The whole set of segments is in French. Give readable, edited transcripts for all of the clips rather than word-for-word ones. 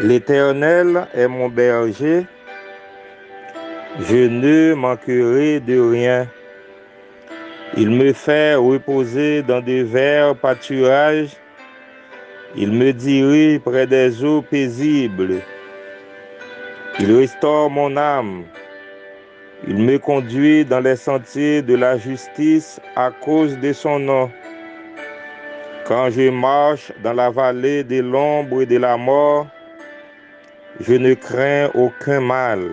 L'Éternel est mon berger, je ne manquerai de rien. Il me fait reposer dans de verts pâturages, il me dirige près des eaux paisibles. Il restaure mon âme, il me conduit dans les sentiers de la justice à cause de son nom. Quand je marche dans la vallée de l'ombre et de la mort, je ne crains aucun mal,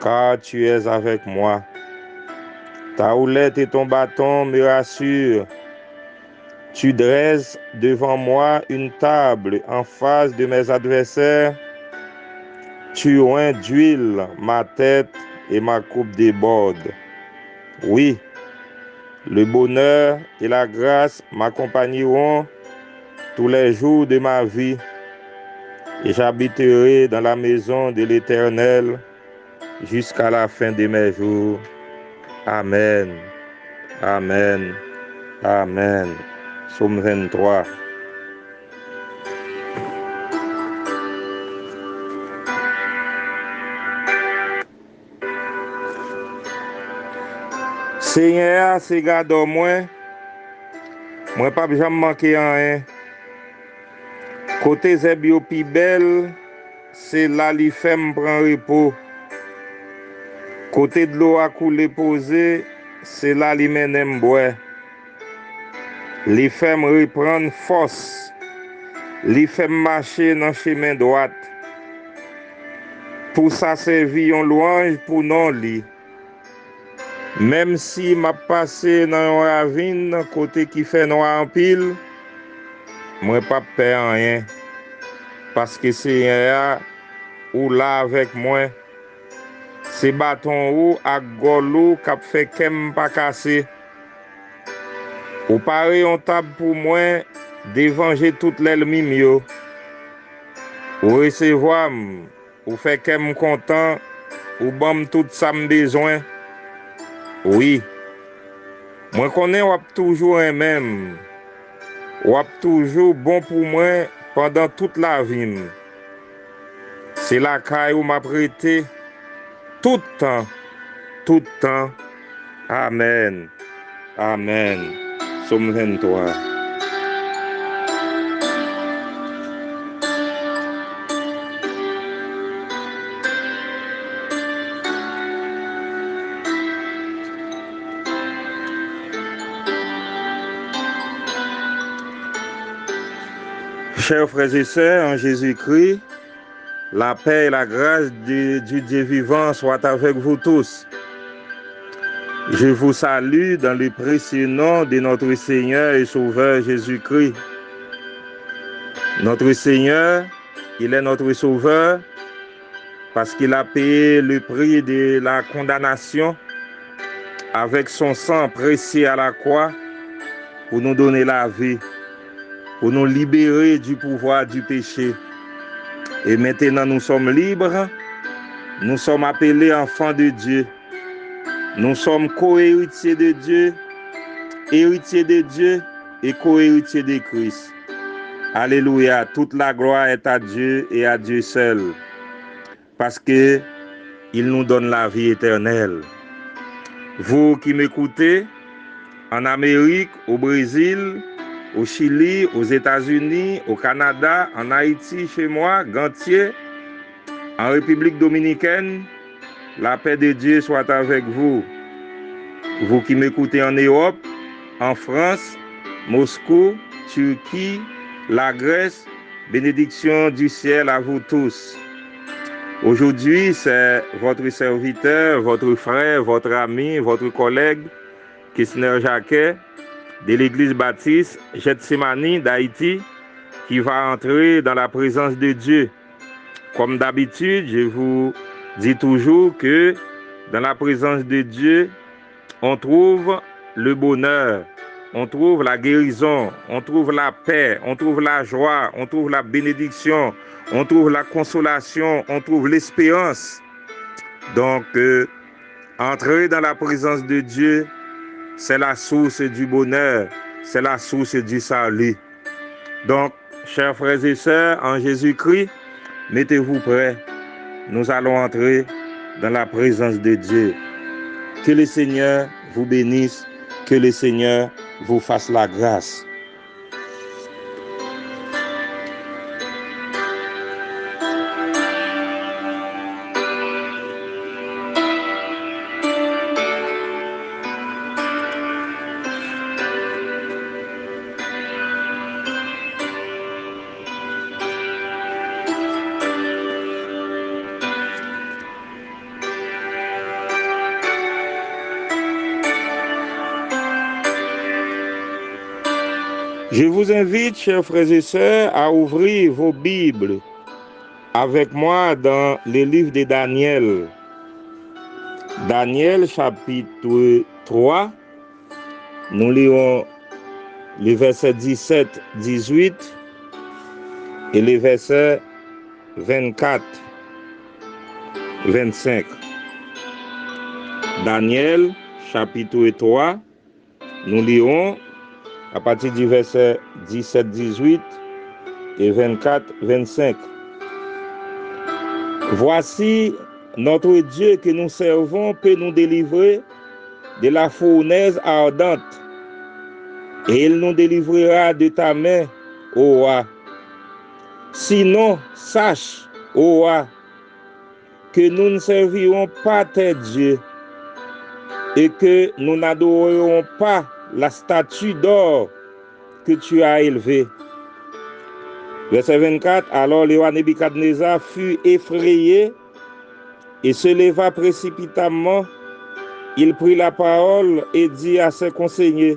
car tu es avec moi. Ta houlette et ton bâton me rassurent. Tu dresses devant moi une table en face de mes adversaires. Tu oins d'huile ma tête et ma coupe déborde. Oui, le bonheur et la grâce m'accompagneront tous les jours de ma vie, et j'habiterai dans la maison de l'Éternel jusqu'à la fin de mes jours. Amen. Amen. Amen. Psaume 23. Seigneur, c'est gardé moi pas jamais manquer rien. Côté zèb pi belle, c'est là li fait me prend repos. Côté de l'eau à couler posé, c'est là li mène boire. Li fait me reprendre force. Li fait me marcher dans chemin droit. Pour ça servir en louange pour non li. Même si m'a passé dans une ravine côté qui fait noir en pile, moi pas peur rien parce que c'est ou là avec moi. C'est bâton ou à golo qui fait kem pas cassé. Ou paré on table pour moi dévanger toute l'ennemi mio. Ou recevoir ou fait kem content ou bam tout ça me besoin. Oui. Moi connais ou toujours un même. Ou toujours bon pour moi pendant toute la vie. C'est la caille où m'a prêté tout le temps. Tout le temps. Amen. Amen. Psaume 23. Chers frères et sœurs, en Jésus-Christ, la paix et la grâce du Dieu vivant soient avec vous tous. Je vous salue dans le précieux nom de notre Seigneur et Sauveur Jésus-Christ. Notre Seigneur, il est notre Sauveur parce qu'il a payé le prix de la condamnation avec son sang précieux à la croix pour nous donner la vie, pour nous libérer du pouvoir du péché. Et maintenant nous sommes libres, nous sommes appelés enfants de Dieu. Nous sommes co-héritiers de Dieu, héritiers de Dieu et co-héritiers de Christ. Alléluia, toute la gloire est à Dieu et à Dieu seul, parce que il nous donne la vie éternelle. Vous qui m'écoutez, en Amérique, au Brésil, au Chili, aux États-Unis, au Canada, en Haïti, chez moi, Gantier, en République dominicaine, la paix de Dieu soit avec vous. Vous qui m'écoutez en Europe, en France, Moscou, Turquie, la Grèce, bénédiction du ciel à vous tous. Aujourd'hui, c'est votre serviteur, votre frère, votre ami, votre collègue, Kissner Jacquet, de l'église baptiste Gethsemane d'Haïti, qui va entrer dans la présence de Dieu. Comme d'habitude, je vous dis toujours que dans la présence de Dieu, on trouve le bonheur, on trouve la guérison, on trouve la paix, on trouve la joie, on trouve la bénédiction, on trouve la consolation, on trouve l'espérance. Donc, entrer dans la présence de Dieu, c'est la source du bonheur, c'est la source du salut. Donc, chers frères et sœurs, en Jésus-Christ, Mettez-vous prêts. Nous allons entrer dans la présence de Dieu. Que le Seigneur vous bénisse. Que le Seigneur vous fasse la grâce. Je vous invite, chers frères et sœurs, à ouvrir vos Bibles avec moi dans le livre de Daniel. Daniel chapitre 3, nous lirons les versets 17, 18 et les versets 24, 25. Daniel chapitre 3, nous lirons à partir du verset 17, 18 et 24, 25. Voici notre Dieu que nous servons peut nous délivrer de la fournaise ardente, et il nous délivrera de ta main, ô roi. Sinon, sache, ô roi, que nous ne servirons pas tes dieux, et que nous n'adorerons pas la statue d'or que tu as élevée. Verset 24, alors le roi Nebuchadnezzar fut effrayé et se leva précipitamment. Il prit la parole et dit à ses conseillers,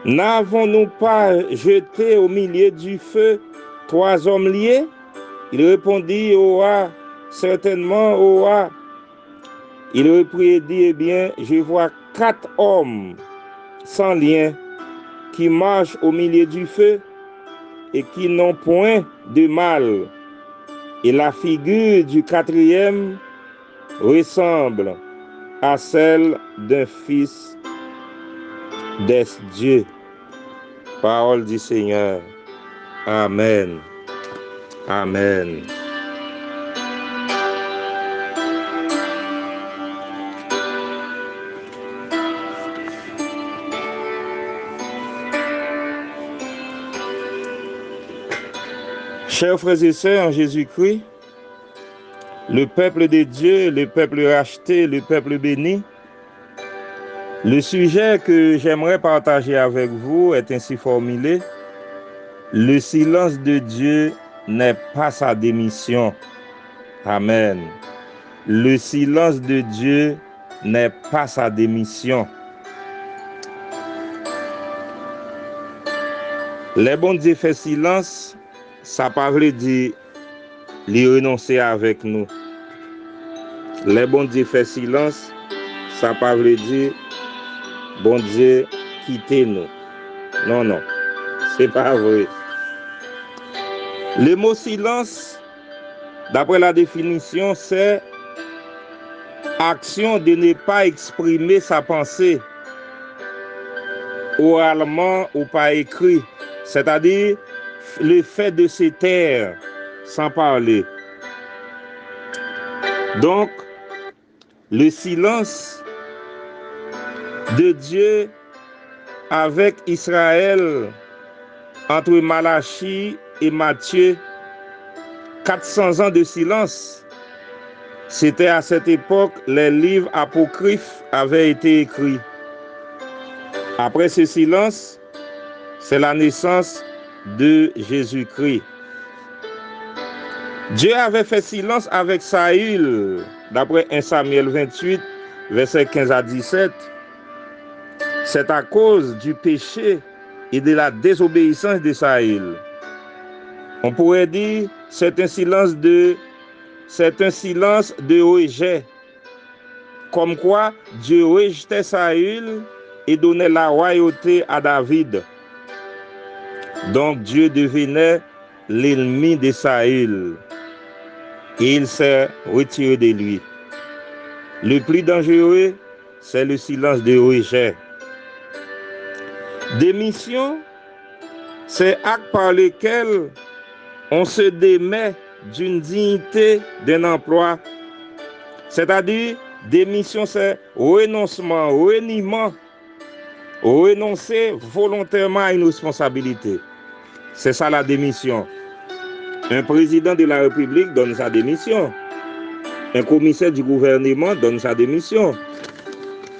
n'avons-nous pas jeté au milieu du feu 3 hommes liés? Il répondit au roi, certainement au roi. Il reprit et dit, eh bien, je vois 4 hommes sans lien qui marchent au milieu du feu et qui n'ont point de mal. Et la figure du 4e ressemble à celle d'un fils des dieux. Parole du Seigneur. Amen. Amen. Chers frères et sœurs en Jésus-Christ, le peuple de Dieu, le peuple racheté, le peuple béni, le sujet que j'aimerais partager avec vous est ainsi formulé. Le silence de Dieu n'est pas sa démission. Amen. Le silence de Dieu n'est pas sa démission. Les bon Dieu fait silence, ça ne veut pas dire lui renoncer avec nous. Les bon Dieu fait silence, ça ne veut pas dire bon Dieu quittez nous. Non, non, c'est pas vrai. Le mot silence, d'après la définition, c'est action de ne pas exprimer sa pensée oralement ou par écrit, c'est-à-dire le fait de se taire sans parler. Donc, le silence de Dieu avec Israël entre Malachie et Matthieu, 400 ans de silence. C'était à cette époque, les livres apocryphes avaient été écrits. Après ce silence, c'est la naissance de Jésus-Christ. Dieu avait fait silence avec Saül, d'après 1 Samuel 28, versets 15 à 17. C'est à cause du péché et de la désobéissance de Saül. On pourrait dire c'est un silence de rejet. Comme quoi Dieu rejetait Saül et donnait la royauté à David. Donc Dieu devenait l'ennemi de Saül et il s'est retiré de lui. Le plus dangereux, c'est le silence de rejet. Démission, c'est acte par lequel on se démet d'une dignité d'un emploi. C'est-à-dire, démission, c'est renoncement, reniement, renoncer volontairement à une responsabilité. C'est ça la démission. Un président de la République donne sa démission. Un commissaire du gouvernement donne sa démission.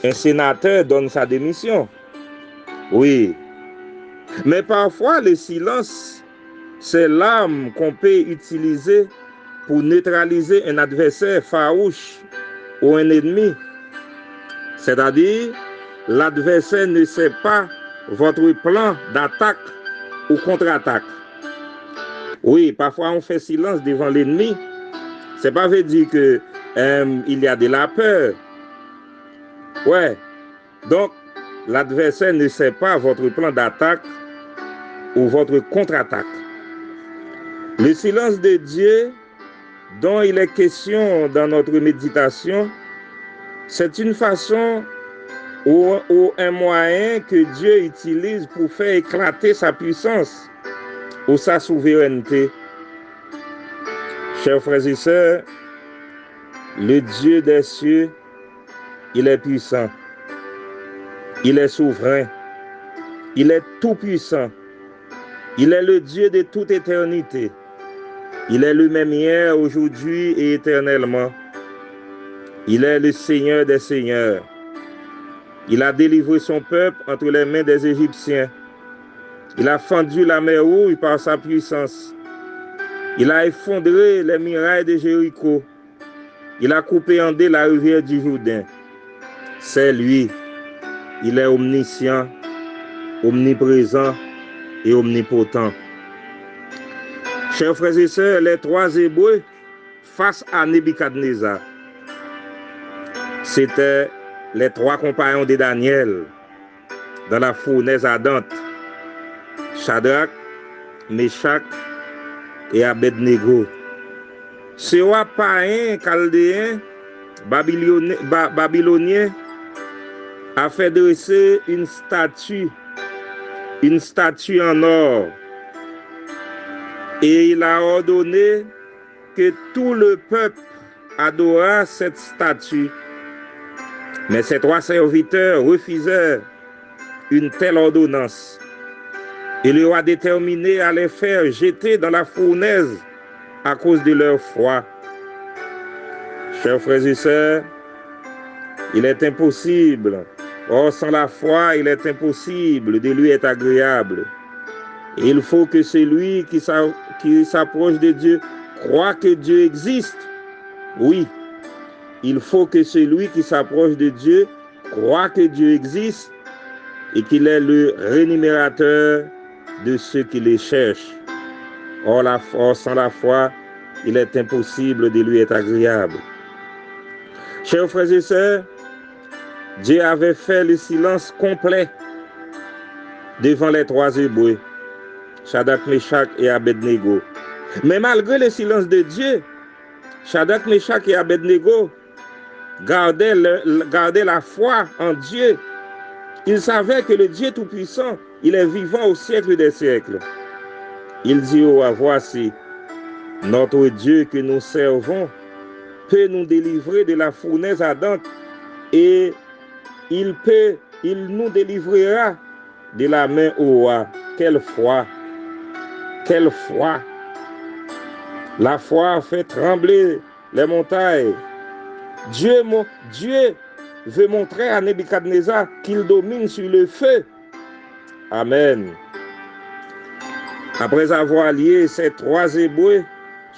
Un sénateur donne sa démission. Oui. Mais parfois, le silence, c'est l'arme qu'on peut utiliser pour neutraliser un adversaire farouche ou un ennemi. C'est-à-dire, l'adversaire ne sait pas votre plan d'attaque ou contre-attaque. Oui, parfois on fait silence devant l'ennemi. C'est pas veut dire que il y a de la peur. Ouais. Donc, l'adversaire ne sait pas votre plan d'attaque ou votre contre-attaque. Le silence de Dieu, dont il est question dans notre méditation, c'est une façon ou un moyen que Dieu utilise pour faire éclater sa puissance ou sa souveraineté. Chers frères et sœurs, le Dieu des cieux, il est puissant, il est souverain, il est tout puissant, il est le Dieu de toute éternité, il est le même hier, aujourd'hui et éternellement. Il est le Seigneur des seigneurs. Il a délivré son peuple entre les mains des Égyptiens. Il a fendu la mer Rouge par sa puissance. Il a effondré les murailles de Jéricho. Il a coupé en deux la rivière du Jourdain. C'est lui. Il est omniscient, omniprésent et omnipotent. Chers frères et sœurs, les trois Hébreux face à Nebuchadnezzar, c'était les trois compagnons de Daniel dans la fournaise ardente. Shadrach, Meshach et Abednego. Ce roi païen chaldéen babylonien a fait dresser une statue en or, et il a ordonné que tout le peuple adora cette statue. Mais ces trois serviteurs refusèrent une telle ordonnance. Et le roi déterminé à les faire jeter dans la fournaise à cause de leur foi. Chers frères et sœurs, il est impossible, or sans la foi, il est impossible de lui être agréable. Et il faut que celui qui s'approche de Dieu croit que Dieu existe. Oui, il faut que celui qui s'approche de Dieu croit que Dieu existe et qu'il est le rémunérateur de ceux qui les cherchent. Or, sans la foi, il est impossible de lui être agréable. Chers frères et sœurs, Dieu avait fait le silence complet devant les trois Hébreux, Shadrach, Meshach et Abednego. Mais malgré le silence de Dieu, Shadrach, Meshach et Abednego gardaient la foi en Dieu. Ils savaient que le Dieu Tout-Puissant, il est vivant au siècle des siècles. Ils dirent: voici, notre Dieu que nous servons peut nous délivrer de la fournaise ardente, et il nous délivrera de la main au roi. Quelle foi! Quelle foi! La foi fait trembler les montagnes. Dieu veut montrer à Nebuchadnezzar qu'il domine sur le feu. Amen. Après avoir lié ces trois Hébreux,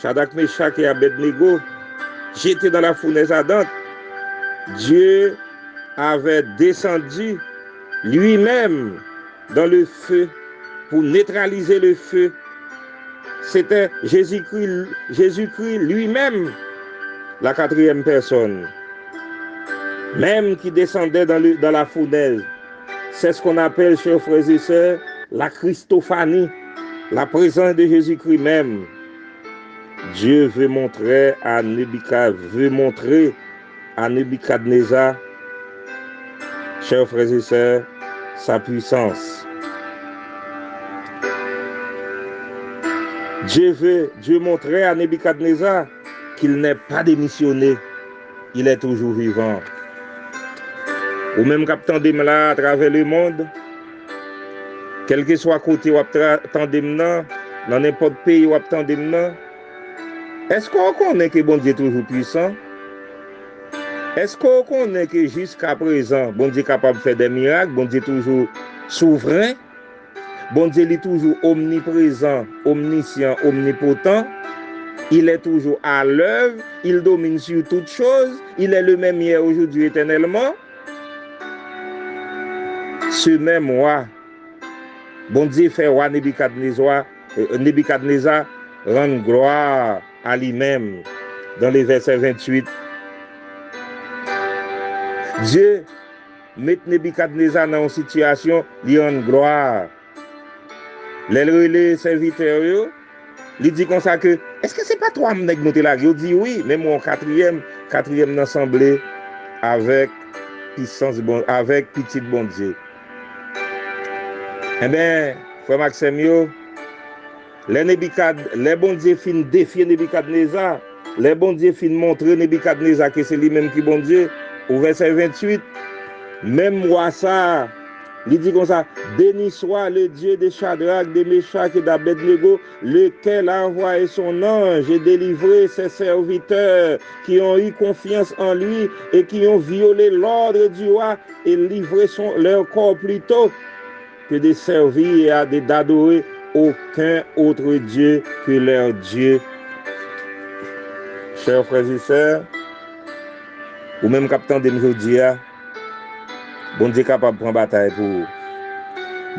Shadrach, Meshach et Abednego, jetés dans la fournaise ardente, Dieu avait descendu lui-même dans le feu pour neutraliser le feu. C'était Jésus-Christ lui-même, la quatrième personne, même qui descendait dans la fournaise. C'est ce qu'on appelle, chers frères et sœurs, la Christophanie, la présence de Jésus-Christ même. Dieu veut montrer à Nebuchadnezzar, chers frères et sœurs, sa puissance. Dieu montrait à Nebuchadnezzar qu'il n'est pas démissionné, il est toujours vivant. Ou même qu'attendez là à travers le monde, quel que soit côté où attendez dans n'importe pays où attendez là, est-ce qu'on connaît que bon Dieu est toujours puissant? Est-ce qu'on connaît que jusqu'à présent, bon Dieu est capable de faire des miracles, bon Dieu est toujours souverain, bon Dieu est toujours omniprésent, omniscient, omnipotent, il est toujours à l'œuvre, il domine sur toutes choses, il est le même hier, aujourd'hui, éternellement. Ce même roi, bon Dieu fait roi Nebuchadnezzar rendre gloire à lui-même dans les versets 28. Dieu met Nebuchadnezzar dans une situation, lui rend gloire. Les serviteurs, il dit comme ça que, est-ce que c'est pas toi qui monté là? Il dit oui, mais mon quatrième assemblée avec puissance, avec petit bon Dieu. Eh bien, frère Maxime, les bon Dieu fin défier Nebuchadnezzar, les bon Dieu fin montrer Nebuchadnezzar que c'est lui-même qui bon Dieu. Au verset 28, même moi ça, il dit comme ça, béni soit le Dieu de Shadrach, de Meshach et d'Abednego, lequel a envoyé son ange et délivré ses serviteurs qui ont eu confiance en lui et qui ont violé l'ordre du roi et livré leur corps plutôt que de servir et d'adorer aucun autre Dieu que leur Dieu. Chers frères et sœurs, ou même capitaine de aujourd'hui, bon Dieu est capable de prendre bataille pour vous.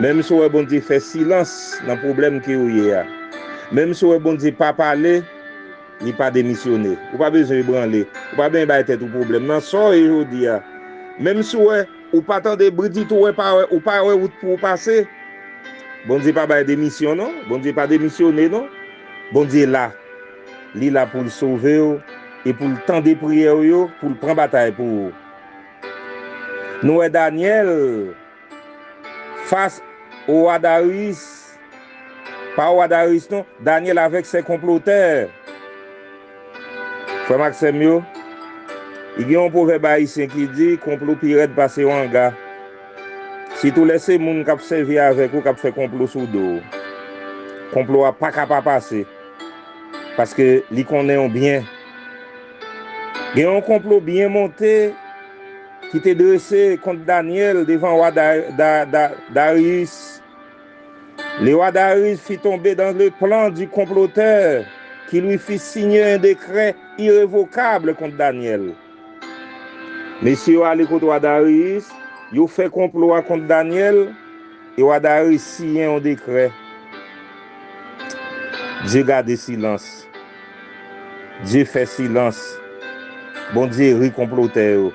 Même si bon Dieu fait silence dans le problème que vous avez, même si bon Dieu pas parler, il n'est pas démissionné. Vous pas besoin de branler, vous pas besoin de tête au problème. Non, ça aujourd'hui, même si vous pas attendre bridi tout ou pas route pour passer, bon Dieu pas démission non, bon Dieu pas démissionné non. Bon Dieu là, il est là pour le sauver et pour le temps de prières pour le prendre bataille pour vous. Nous et Daniel face au roi Darius, pas au roi Darius non, Daniel avec ses comploteurs. Frère Maxime, il y a un proverbe haïtien qui dit complot pirate passer en gars. Si tu laisses les gens qui servi avec vous, qui fait complot sous dos, complot n'a pas capable passer. Parce que les connaissent bien. Il y a un complot bien monté qui était dressé contre Daniel devant le roi Darius. Le roi Darius fit tomber dans le plan du comploteur qui lui fit signer un décret irrévocable contre Daniel. Messieurs, à l'écoute du roi Darius, ils ont fait complot contre Daniel et le roi Darius signe un décret. Dieu garde silence. Dieu fait silence. Bon Dieu rit comploteur.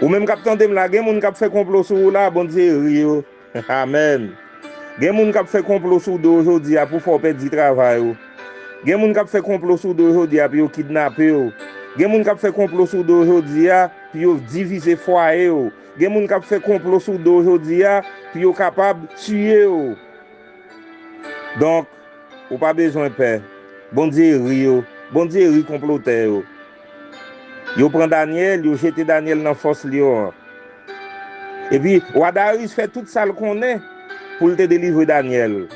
Ou même capitaine de la guerre, moun k'ap fait complot sur là, bon Dieu rit. Amen. Gen moun k'ap fait complot sur aujourd'hui pour faire perdre du travail. Gen moun k'ap fait complot sur aujourd'hui pour yo kidnapper. Gen moun k'ap fait complot sur aujourd'hui pour yo diviser foyer. Gen moun k'ap fait complot sur aujourd'hui pour yo capable tuer. Donc, ou pas besoin de peur. Bon Dieu rit. Bon Dieu rit comploteur. Yo prend Daniel, yo jeté Daniel dans force lion. Et puis, roi Darius fait tout ça qu'on est pour te délivrer Daniel.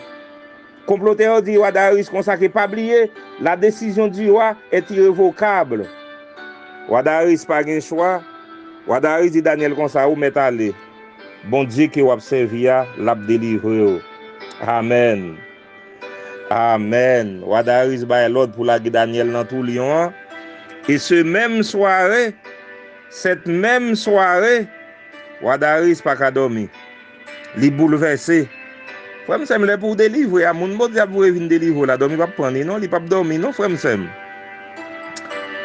Comploteur dit roi Darius comme ça que pas oublier, la décision du roi est irrévocable. Roi Darius pas un choix. Roi Darius dit Daniel comme ça ou met aller. Bon Dieu qui va servir l'a délivrer. Amen. Amen. Roi Darius ba l'ordre pour la Daniel dans tout lion. Et cette même soirée, roi Darius pas qu'à dormir. Il bouleversé. Frère M'sem pour délivrer. À mon bon Dieu pour venir délivrer. La dormir pas prendre. Non, il pas dormir. Non, frère M'sem.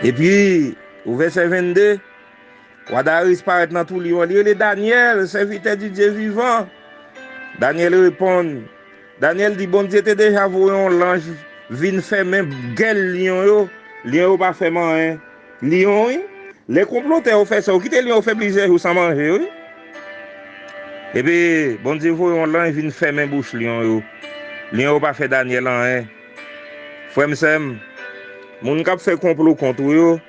Et puis, au verset 22, roi Darius paraît dans tout lion. Il est Daniel, serviteur du Dieu vivant. Daniel répond. Daniel dit, bon Dieu, t'es déjà voyant l'ange. Vin faire même gueule lion. Lion pas fait manger. Lion, oui. Les comploteurs ont fait ça. Quittez lion, fait plusieurs jours sans manger, oui. Et puis, bon Dieu, voyons l'ange vient fermer bouche lion. Lion pas fait Daniel en hein. Frère m'sem, moun k'ap fait complot contre yo,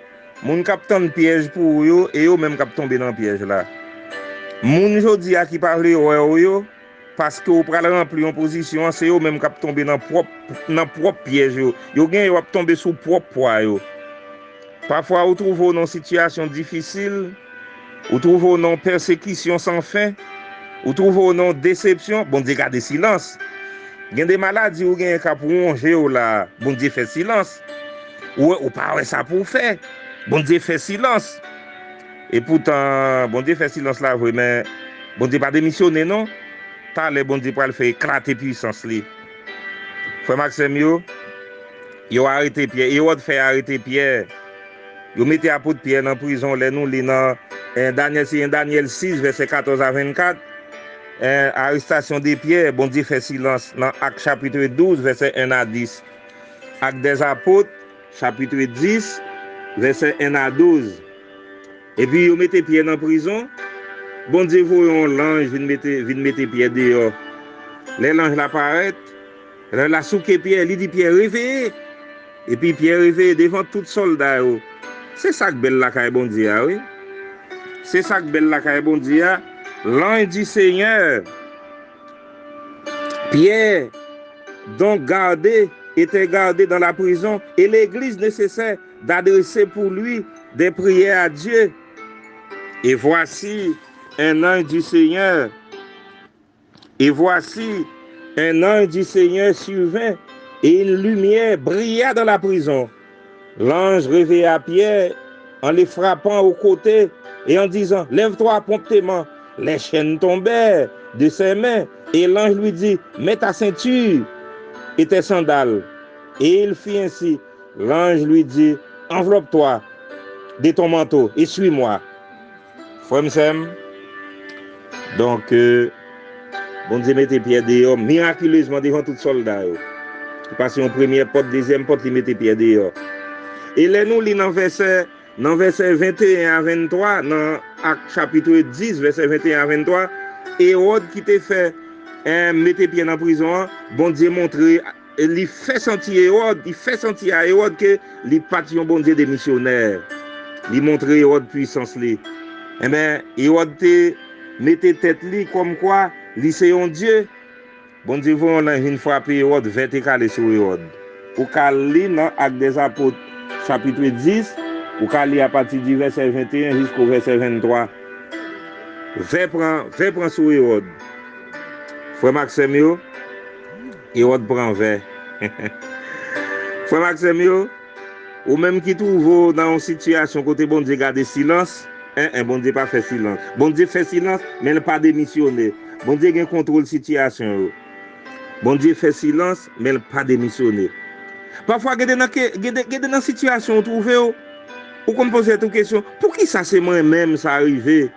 moun k'ap tendre piège pour yo et yo même k'ap tomber dans piège là. Moun jodi a qui parle yo parce que ou pral remplir en position, c'est yo même k'ap tomber dans propre piège yo. Yo gen yo ap tomber sous propre poids yo. Parfois ou trouve dans situation difficile, ou trouve dans persécution sans fin, ou trouve dans déception, bon Dieu garde silence. Gen des maladies ou gen ka pour ronger ou là, bon Dieu fait silence. Ou pas ça pour faire. Bon Dieu fait silence. Et pourtant, bon Dieu fait silence là, mais bon Dieu pas démissionné, non? T'as le bon Dieu pour le faire éclater puissance li. Frère Maxime yo arrêté Pierre, yo fait arrêter Pierre. Yo mettez apôtre Pierre dans prison, les nous li dans Daniel 6 verset 14 à 24. Arrestation de Pierre, bon Dieu fait silence dans Acte chapitre 12 verset 1 à 10. Acte des apôtres chapitre 10 verset 1 à 12. Et puis vous mettez Pierre dans prison, bon Dieu voyons l'ange vient mettre Pierre dehors. L'ange l'apparaît, la souke Pierre, il dit Pierre réveillez. Et puis Pierre réveillé devant tout soldat. C'est ça que belle la caille bon Dieu, oui. C'est ça que belle la caille bon Dieu. L'ange du Seigneur, Pierre, donc était gardé dans la prison et l'église nécessaire d'adresser pour lui des prières à Dieu. Et voici un ange du Seigneur. Et voici un ange du Seigneur survint et une lumière brilla dans la prison. L'ange réveilla Pierre en les frappant au côté et en disant, lève-toi promptement. Les chaînes tombèrent de ses mains et l'ange lui dit, mets ta ceinture et tes sandales. Et il fit ainsi. L'ange lui dit, enveloppe-toi de ton manteau et suis-moi. Frère, donc, bon Dieu mettez Pierre dehors, miraculeusement devant tout soldat. Il passe en première porte, deuxième porte, il mettait Pierre dehors. Et là, nous lisons dans verset 21 à 23, dans Acte chapitre 10, verset 21 à 23, Hérode qui t'a fait mettre Pierre en prison, bon Dieu montre, il fait sentir à Hérode que les partis bon Dieu des missionnaires. Il montre Hérode puissance. Eh bien, Hérode te mettait tête li comme quoi, lui c'est un Dieu. Bon Dieu, on a une frapper Hérode verticale sur Hérode. Ou qu'elle lit dans Acte des Apôtres, chapitre 10, ou qu'elle lit à partir du verset 21 jusqu'au verset 23. Ve prend sur Hérode. Frère Maxime, Hérode prend ve. Frère Maxime, ou même qui trouve dans une situation côté bon Dieu garde silence, bon Dieu pas fait silence. Bon Dieu fait silence, mais il pas démissionné. Bon Dieu a contrôle situation. Bon Dieu fait silence, mais il pas démissionné. Parfois, il y a des situations où trouvé, ou qu'on pose cette question, pour qui ça c'est moi-même ça arrivé?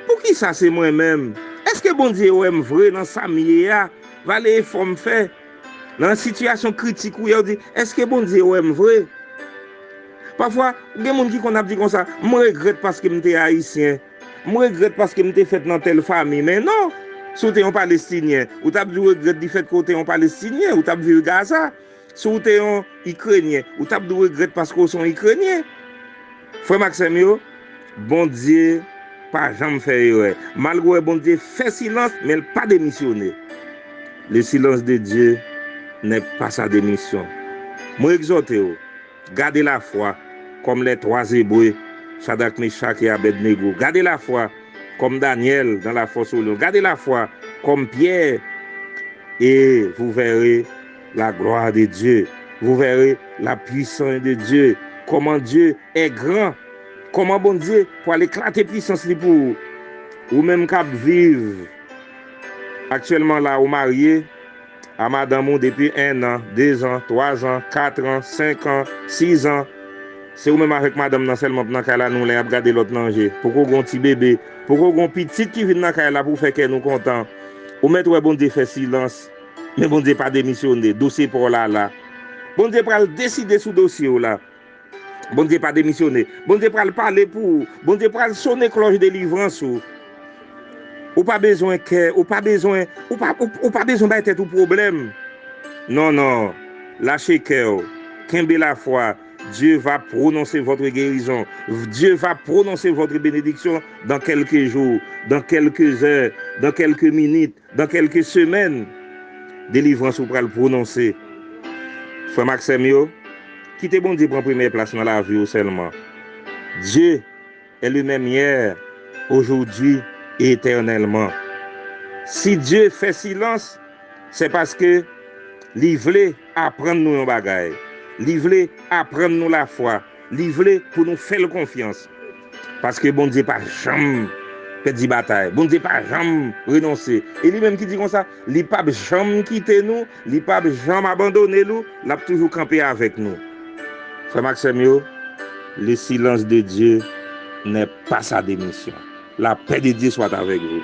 Pour qui ça c'est moi-même? Est-ce que bon Dieu est vrai dans sa mienne? Va les formes faire. Dans une situation critique où il dit, est-ce que bon Dieu est vrai? Parfois, il y a des gens qui ont dit comme ça, je regrette parce que je suis haïtien. Je regrette parce que je suis fait dans telle famille. Mais non, si tu es un Palestinien, ou tu as regret du fait que tu es un Palestinien, ou tu as vu Gaza, si tu es un Ukrainien, ou tu as regret parce que tu es un Ukrainien. Frère Maxime, bon Dieu, pas jamais fait erreur. Malgré bon Dieu, fait silence, mais il pas démissionné. Le silence de Dieu n'est pas sa démission. Moi, exhorte, gardez la foi comme les trois Hébreux, Shadrach, Meshach et Abednego. Gardez la foi comme Daniel dans la fosse au lion. Gardez la foi comme Pierre et vous verrez la gloire de Dieu. Vous verrez la puissance de Dieu. Comment Dieu est grand. Comment bon Dieu pour aller éclater puissance pour vous. Ou même cap vivre actuellement là au marié à madame depuis 1 an, 2 ans, 3 ans, 4 ans, 5 ans, 6 ans. C'est ou même avec madame non seulement dans qu'elle nous l'a regarder l'autre manger. Pourquoi un petit bébé, pourquoi un petit qui vient dans qu'elle pour faire que nous content. Ou mettre ouais bon Dieu fait silence. Mais bon Dieu pas démissionné, dossier pour là. Bon Dieu va décider sous dossier là. Bon Dieu pas démissionné. Bon Dieu va parler pour. Bon Dieu va sonner cloche de délivrance. Ou pas besoin que, ou pas besoin d'être tout problème. Non, lâchez cœur. Kembe la foi. Dieu va prononcer votre guérison. Dieu va prononcer votre bénédiction dans quelques jours, dans quelques heures, dans quelques minutes, dans quelques semaines. Délivrance ou pral prononcer. Frère Maxime, quittez bon Dieu prend première place dans la vie seulement. Dieu est le même hier, aujourd'hui et éternellement. Si Dieu fait silence, c'est parce que il veut apprendre nous un bagage. Il veut apprendre nous la foi. Il veut pour nous faire confiance. Parce que bon Dieu pas jamais perdre bataille. Bon Dieu pas jamais renoncer. Et lui-même qui dit comme ça, il pas jamais quitter nous, il pas jamais abandonner nous, il a toujours campé avec nous. Frère Maxime, le silence de Dieu n'est pas sa démission. La paix de Dieu soit avec vous.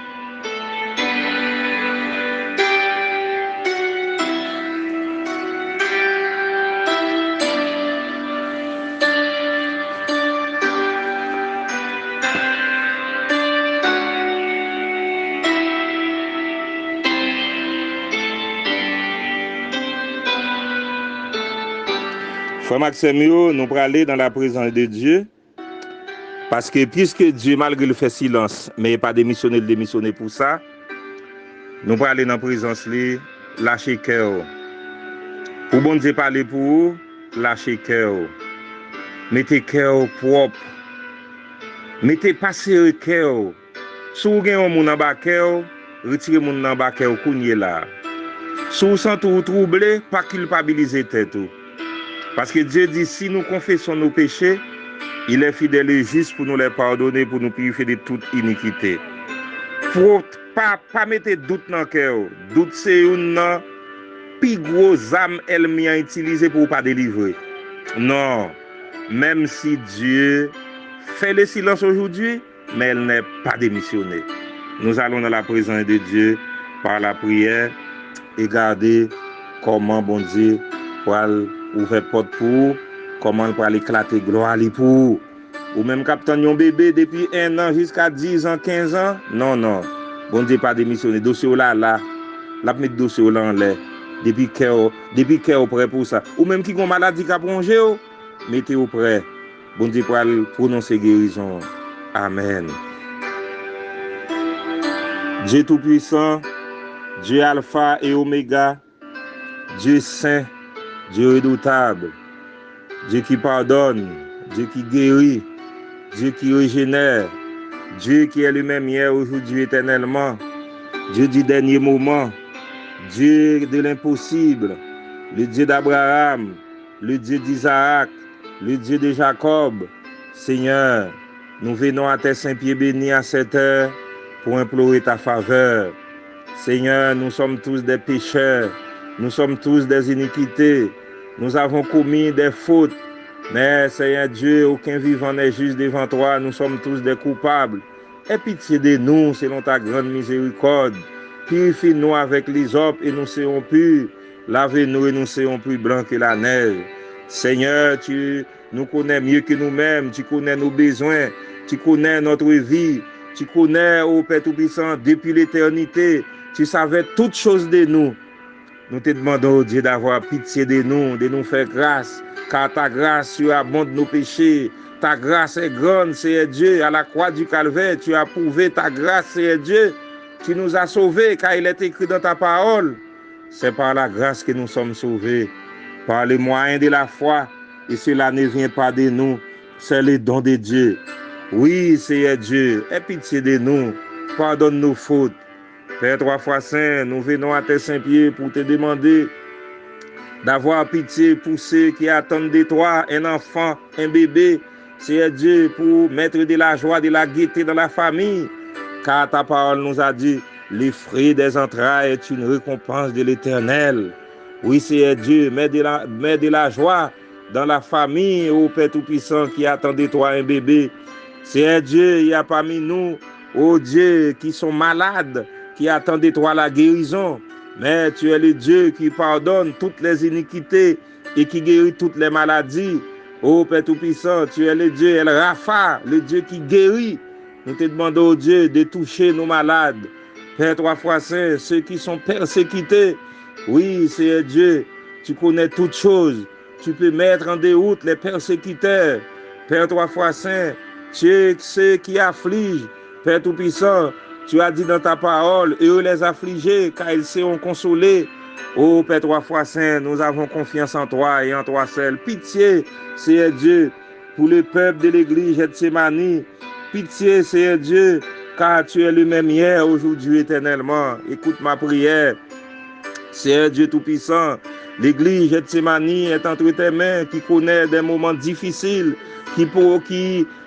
Frère Maxime, nous allons aller dans la présence de Dieu. Parce que puisque Dieu, malgré le fait silence, mais il n'a pas démissionné pour ça, nous allons aller dans la présence, lâcher cœur. Pour bon Dieu parler pour vous, lâcher cœur. Mettez cœur propre. Mettez passer le cœur. Si vous avez un monde en bas cœur, retirez le monde en bas cœur, kounye là. Si vous sentez vous troublé, pas culpabiliser tête. Parce que Dieu dit, si nous confessons nos péchés, il est fidèle et juste pour nous les pardonner, pour nous purifier de toute iniquité. Pour pas mettre doute dans le cœur. Doute c'est une plus grosse âme elle a utilisée pour ne pas délivrer. Non. Même si Dieu fait le silence aujourd'hui, mais elle n'est pas démissionnée. Nous allons dans la présence de Dieu par la prière et garder comment bon Dieu pour ouvrir porte pour, comment pour éclater gloire pour. Ou même capitaine un bébé depuis 1 an jusqu'à 10 ans, 15 ans. Non, non. Bon Dieu pas démissionné. Dossier là, la mettre dossier là en l'air. Depuis que prêt pour ça. Ou même qui ont maladie qui a plongé, mettez au prêt. Bon Dieu pour prononcer guérison. Amen. Dieu tout-puissant, Dieu alpha et oméga, Dieu saint, Dieu redoutable, Dieu qui pardonne, Dieu qui guérit, Dieu qui régénère, Dieu qui est le même hier, aujourd'hui, éternellement, Dieu du dernier moment, Dieu de l'impossible, le Dieu d'Abraham, le Dieu d'Isaac, le Dieu de Jacob. Seigneur, nous venons à tes saints pieds bénis à cette heure pour implorer ta faveur. Seigneur, nous sommes tous des pécheurs, nous sommes tous des iniquités, nous avons commis des fautes, mais Seigneur Dieu, aucun vivant n'est juste devant toi, nous sommes tous des coupables. Aie pitié de nous selon ta grande miséricorde. Purifie-nous avec l'hysope et nous serons purs. Lavez-nous et nous serons plus blancs que la neige. Seigneur, tu nous connais mieux que nous-mêmes, tu connais nos besoins, tu connais notre vie, tu connais, ô Père Tout-Puissant, depuis l'éternité, tu savais toutes choses de nous. Nous te demandons, oh Dieu, d'avoir pitié de nous faire grâce, car ta grâce surabonde nos péchés. Ta grâce est grande, Seigneur Dieu. À la croix du calvaire, tu as prouvé ta grâce, Seigneur Dieu. Tu nous as sauvés, car il est écrit dans ta parole. C'est par la grâce que nous sommes sauvés, par le moyen de la foi. Et cela ne vient pas de nous, c'est le don de Dieu. Oui, Seigneur Dieu, aie pitié de nous, pardonne nos fautes. Père 3 fois saint, nous venons à tes saints pieds pour te demander d'avoir pitié pour ceux qui attendent de toi un enfant, un bébé. Seigneur Dieu, pour mettre de la joie, de la gaieté dans la famille. Car ta parole nous a dit, les fruits des entrailles est une récompense de l'Éternel. Oui, Seigneur Dieu, mets de la joie dans la famille, ô Père Tout-Puissant, qui attend de toi un bébé. Seigneur Dieu, il y a parmi nous, ô Dieu, qui sont malades, qui attendent de toi la guérison. Mais tu es le Dieu qui pardonne toutes les iniquités et qui guérit toutes les maladies. Ô Père Tout-Puissant, tu es le Dieu El Rapha, le Dieu qui guérit. Nous te demandons, ô Dieu, de toucher nos malades. Père 3 fois saint, ceux qui sont persécutés. Oui, Seigneur Dieu, tu connais toutes choses. Tu peux mettre en déroute les persécuteurs. Père trois fois saint, tu es ceux qui affligent. Père Tout-Puissant, tu as dit dans ta parole, heureux les affligés, car ils seront consolés. Ô Père trois fois saint, nous avons confiance en toi et en toi seul. Pitié, Seigneur Dieu, pour le peuple de l'église Gethsémani. Pitié, Seigneur Dieu, car tu es le même hier, aujourd'hui, éternellement. Écoute ma prière. Seigneur Dieu Tout-Puissant, l'église Gethsémani est entre tes mains, qui connaît des moments difficiles,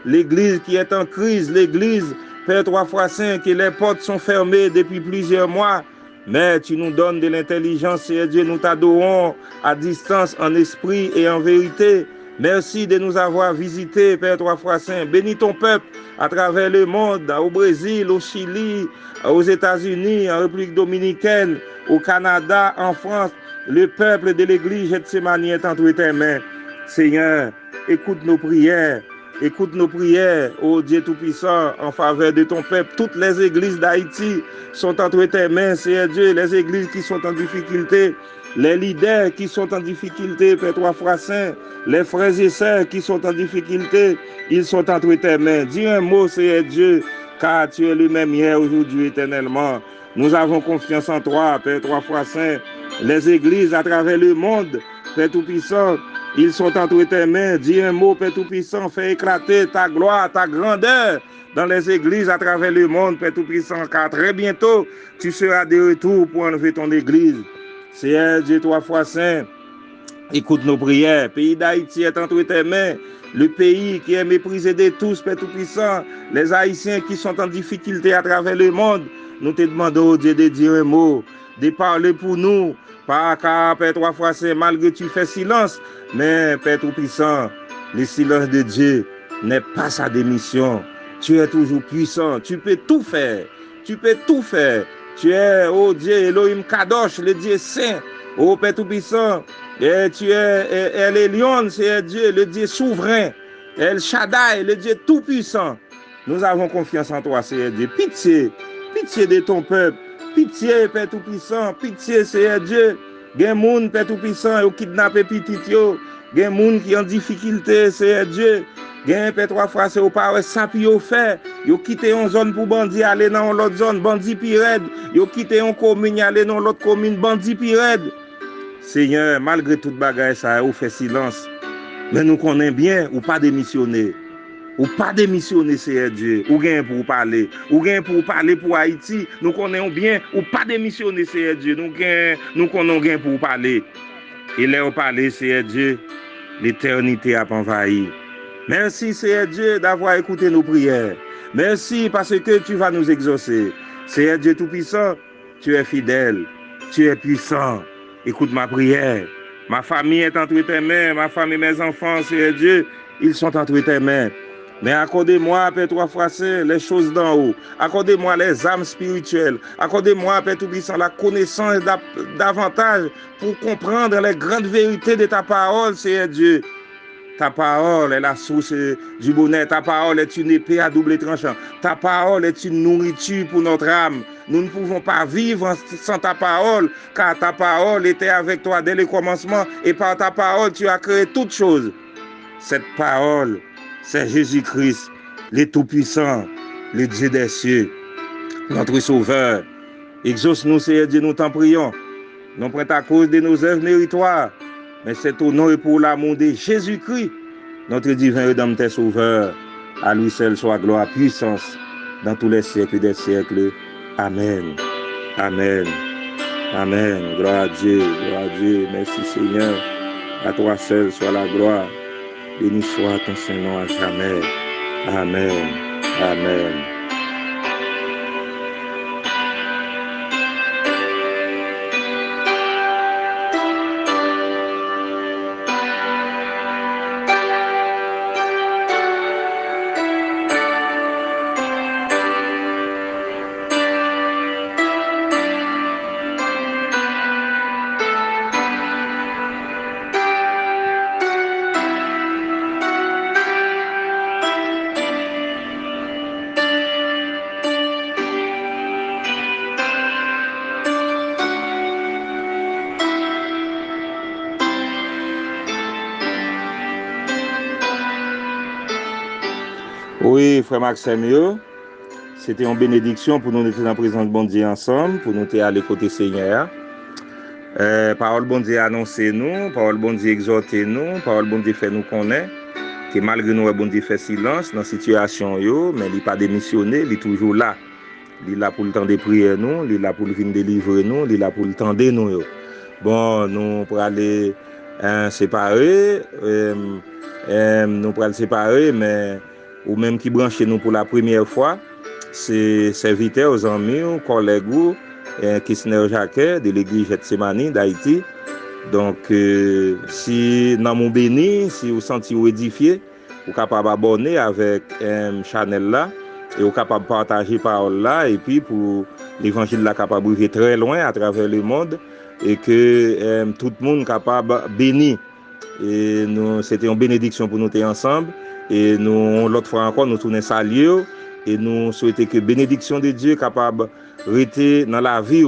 l'église qui est en crise, l'église, Père trois fois saint, que les portes sont fermées depuis plusieurs mois, mais tu nous donnes de l'intelligence, Seigneur Dieu, nous t'adorons à distance, en esprit et en vérité. Merci de nous avoir visités, Père trois fois saint. Bénis ton peuple à travers le monde, au Brésil, au Chili, aux États-Unis, en République dominicaine, au Canada, en France. Le peuple de l'église Gethsémani est entre tes mains. Seigneur, écoute nos prières. Écoute nos prières, ô Dieu Tout-Puissant, en faveur de ton peuple. Toutes les églises d'Haïti sont entre tes mains, Seigneur Dieu. Les églises qui sont en difficulté, les leaders qui sont en difficulté, Père trois fois saint, les frères et sœurs qui sont en difficulté, ils sont entre tes mains. Dis un mot, Seigneur Dieu, car tu es le même hier, aujourd'hui, éternellement. Nous avons confiance en toi, Père trois fois saint. Les églises à travers le monde, Père Tout-Puissant, ils sont entre tes mains. Dis un mot, Père Tout-Puissant, fais éclater ta gloire, ta grandeur dans les églises à travers le monde, Père Tout-Puissant, car très bientôt, tu seras de retour pour enlever ton église. Seigneur Dieu trois fois saint, écoute nos prières. Pays d'Haïti est entre tes mains. Le pays qui est méprisé de tous, Père Tout-Puissant, les Haïtiens qui sont en difficulté à travers le monde, nous te demandons, Dieu, de dire un mot, de parler pour nous. Car, Père trois fois saint, malgré tu fais silence, mais Père Tout-Puissant, le silence de Dieu n'est pas sa démission. Tu es toujours puissant, tu peux tout faire. Tu peux tout faire. Tu es, oh Dieu, Elohim Kadosh, le Dieu saint, oh Père Tout-Puissant. Et tu es El Elyon, c'est Dieu, le Dieu souverain. El Shaddai, le Dieu tout-puissant. Nous avons confiance en toi, Seigneur Dieu. Pitié, pitié de ton peuple. Pitié, Père Tout-Puissant. Pitié, Seigneur Dieu. Gen moun, Père Tout-Puissant, yo kidnappé petit yo. Gen moun qui en difficulté, Seigneur Dieu. Gen Père trois fois, c'est au pas ça puis yo fait. Yo quitté une zone pour bandit aller dans l'autre zone, bandit pirate. Yo quitté une commune aller dans l'autre commune, bandit pirate. Seigneur, malgré toute bagaille, ça a fait silence. Mais nous connaissons bien, ou pas démissionner. Ou pas démissionner, Seigneur Dieu. Ou gain pour parler. Ou gain pour parler pour Haïti. Nous connaissons bien, ou pas démissionner, Seigneur Dieu. Nous connaissons bien pour parler. Et là, on parle, Seigneur Dieu, l'éternité a envahi. Merci, Seigneur Dieu, d'avoir écouté nos prières. Merci parce que tu vas nous exaucer. Seigneur Dieu Tout-Puissant, tu es fidèle. Tu es puissant. Écoute ma prière. Ma famille est entre tes mains. Ma femme et mes enfants, Seigneur Dieu, ils sont entre tes mains. Mais accordez-moi, Père trois fois saint, les choses d'en haut. Accordez-moi les âmes spirituelles. Accordez-moi, Père Tout-Puissant, la connaissance davantage pour comprendre les grandes vérités de ta parole, Seigneur Dieu. Ta parole est la source du bonheur. Ta parole est une épée à double tranchant. Ta parole est une nourriture pour notre âme. Nous ne pouvons pas vivre sans ta parole, car ta parole était avec toi dès le commencement et par ta parole, tu as créé toutes choses. Cette parole, c'est Jésus-Christ, le Tout-Puissant, le Dieu des cieux, notre Sauveur. Exauce-nous, Seigneur Dieu, nous t'en prions. Non pas à cause de nos œuvres méritoires, mais c'est au nom et pour l'amour de Jésus-Christ, notre divin Rédempteur Sauveur. À lui seul soit gloire, puissance, dans tous les siècles des siècles. Amen. Amen. Amen. Gloire à Dieu. Gloire à Dieu. Merci Seigneur. À toi seul soit la gloire. Béni soit ton Saint-Nom à jamais. Amen. Amen. frère Maxime, c'était une bénédiction pour nous être dans la présence de bon Dieu ensemble, pour nous être à côté Seigneur. Parole bon Dieu annoncer nous, parole bon Dieu exhorter nous, parole bon Dieu fait nous connaître que malgré nous bon Dieu fait silence dans la situation yo, mais il n'est pas démissionné, il est toujours là. Il est là pour le temps de prier nous, il est là pour venir délivrer nous, il est là pour le temps de nous yo. Bon, nous pour aller séparer, nous pour aller séparer, mais ou même qui branche nous pour la première fois, c'est serviteurs, aux amis, aux collègues, Kisner Jacquet de l'église Gethsemane d'Haïti. Donc, si dans mon béni, si vous sentez vous édifié, vous êtes capable d'abonner avec Chanel là, et vous êtes capable de partager parole là, et puis pour l'évangile là capable de briller très loin à travers le monde, et que tout le monde est capable de bénir. Et nous, c'était une bénédiction pour nous être ensemble. Et nous, l'autre fois encore, nous tournons saluer et nous souhaitons que bénédiction de Dieu capable de rester dans la vie.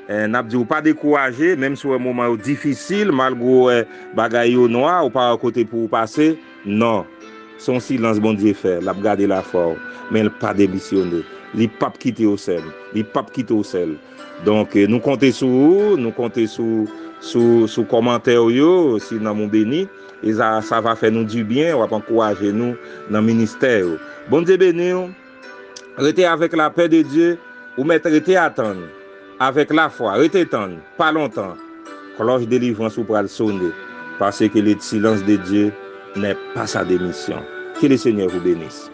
N'a pas décourager, même sur un moment difficile, malgré bagaille noir ou pas à côté pour passer. Non, son silence, bon Dieu fait, l'a gardé la force, mais il pas démissionné. Il n'a pas quitté au sel. Il n'a pas quitté au sel. Donc, nous comptons sur vous, nous comptons sous commentaire yo, si dans mon béni, et ça va faire nous du bien, on va encourager nous dans le ministère. Bon Dieu béni, restez avec la paix de Dieu, ou mettre restez attendre, avec la foi, restez attendre, pas longtemps, cloche de délivrance ou pour le sonner, parce que le silence de Dieu n'est pas sa démission. Que le Seigneur vous bénisse.